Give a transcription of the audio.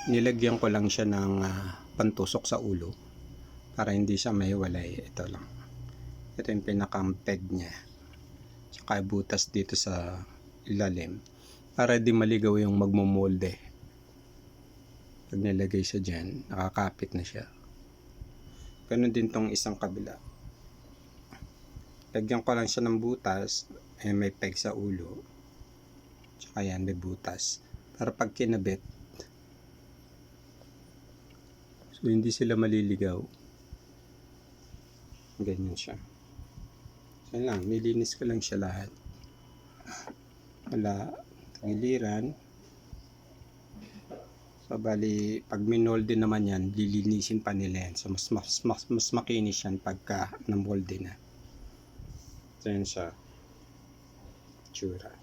Nilagyan ko lang siya ng pantusok sa ulo para hindi siya mahiwalay. Ito lang. Ito yung pinakang peg niya. Tsaka butas dito sa ilalim para di maligaw yung magmumolde. Pag nilagay siya dyan, nakakapit na siya. Ganun din tong isang kabila. Lagyan ko lang siya ng butas. May peg sa ulo. Tsaka yan, may butas. Para pag kinabit, so hindi sila maliligaw. Ganyan siya. So lang, nilinis ko lang siya lahat. Wala tagiliran. So bali, pag minolde naman yan, lilinisin pa nila yan. So mas makinis yan pagka namolde na. So yan siya. Tsura.